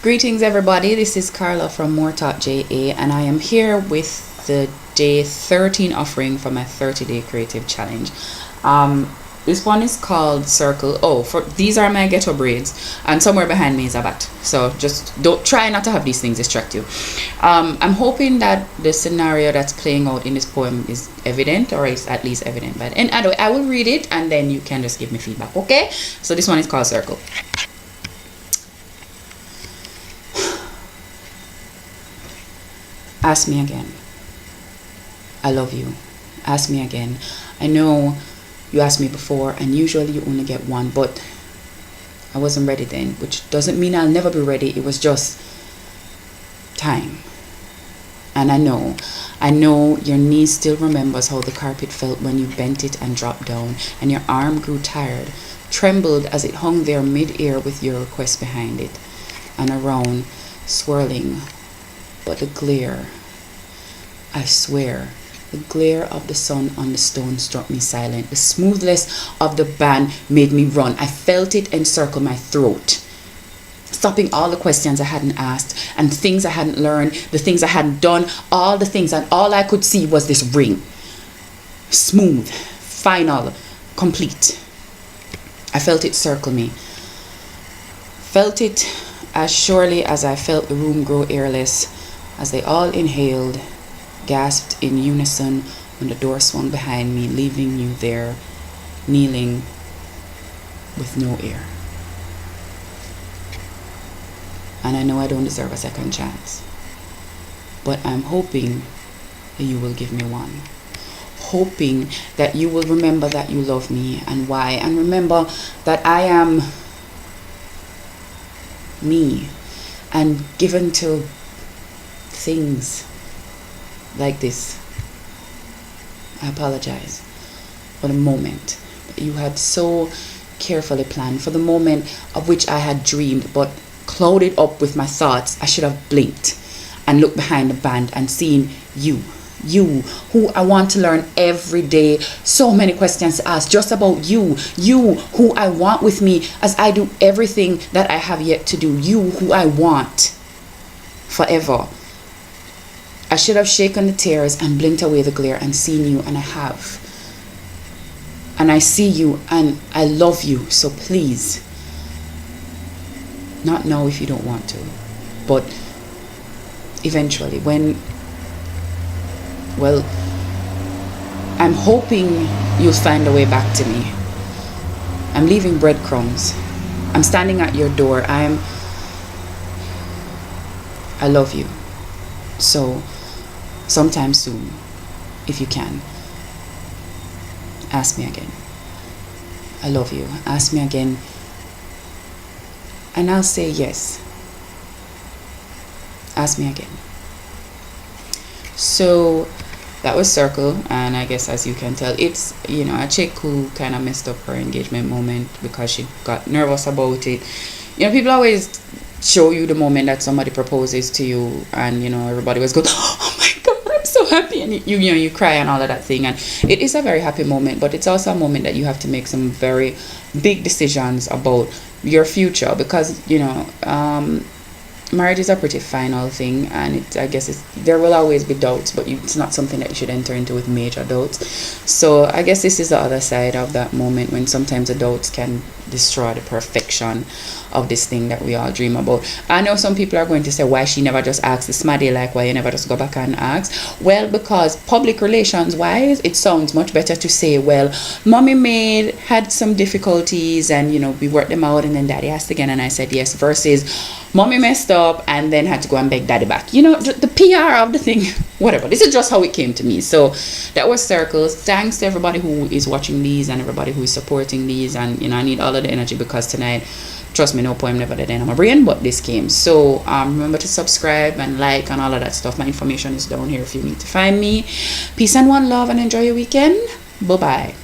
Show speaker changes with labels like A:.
A: Greetings everybody, this is Carla from More Talk JA, and I am here with the day 13 offering for my 30-day creative challenge. This one is called Circle. These are my ghetto braids, and somewhere behind me is a bat, so just don't try not to have these things distract you. I'm hoping that the scenario that's playing out in this poem is evident, or is at least evident, but I will read it and then you can just give me feedback. Okay, so this one is called Circle. Ask me again. I love you. Ask me again. I know you asked me before, and usually you only get one, but I wasn't ready then, which doesn't mean I'll never be ready. It was just time. And I know your knee still remembers how the carpet felt when you bent it and dropped down, and your arm grew tired, trembled as it hung there mid-air with your request behind it, and around, swirling. But the glare, I swear, the glare of the sun on the stone struck me silent. The smoothness of the band made me run. I felt it encircle my throat, stopping all the questions I hadn't asked and things I hadn't learned, the things I hadn't done, all the things, and all I could see was this ring. Smooth, final, complete. I felt it circle me. Felt it as surely as I felt the room grow airless, as they all inhaled, gasped in unison when the door swung behind me, leaving you there, kneeling with no air. And I know I don't deserve a second chance, but I'm hoping that you will give me one. Hoping that you will remember that you love me and why, and remember that I am me and given to things like this. I apologize for the moment that you had so carefully planned, for the moment of which I had dreamed but clouded up with my thoughts. I should have blinked and looked behind the band and seen you who I want to learn every day. So many questions to ask just about you who I want with me as I do everything that I have yet to do, you who I want forever. I should have shaken the tears and blinked away the glare and seen you, and I have. And I see you and I love you, so please. Not now if you don't want to, but eventually I'm hoping you'll find a way back to me. I'm leaving breadcrumbs. I'm standing at your door. I love you. So sometime soon, if you can, ask me again. I love you. Ask me again, and I'll say yes. Ask me again. So that was Circle, and I guess as you can tell, it's a chick who kind of messed up her engagement moment because she got nervous about it. People always show you the moment that somebody proposes to you, and everybody was going, oh my god, I'm so happy, and you cry and all of that thing, and it is a very happy moment, but it's also a moment that you have to make some very big decisions about your future, because marriage is a pretty final thing, and I guess there will always be doubts, but it's not something that you should enter into with major doubts. So I guess this is the other side of that moment, when sometimes the doubts can destroy the perfection of this thing that we all dream about. I know some people are going to say, why she never just asked the smaddy, like why you never just go back and ask? Well, because public relations wise, it sounds much better to say, well, mommy had some difficulties and we worked them out, and then daddy asked again and I said yes, versus mommy messed up and then had to go and beg daddy back. The PR of the thing, whatever. This is just how it came to me. So that was Circles. Thanks to everybody who is watching these and everybody who is supporting these, and I need all of the energy, because tonight, trust me, no poem never did in my brain, but this came. So remember to subscribe and like and all of that stuff. My information is down here if you need to find me. Peace and one love, and enjoy your weekend. Bye bye.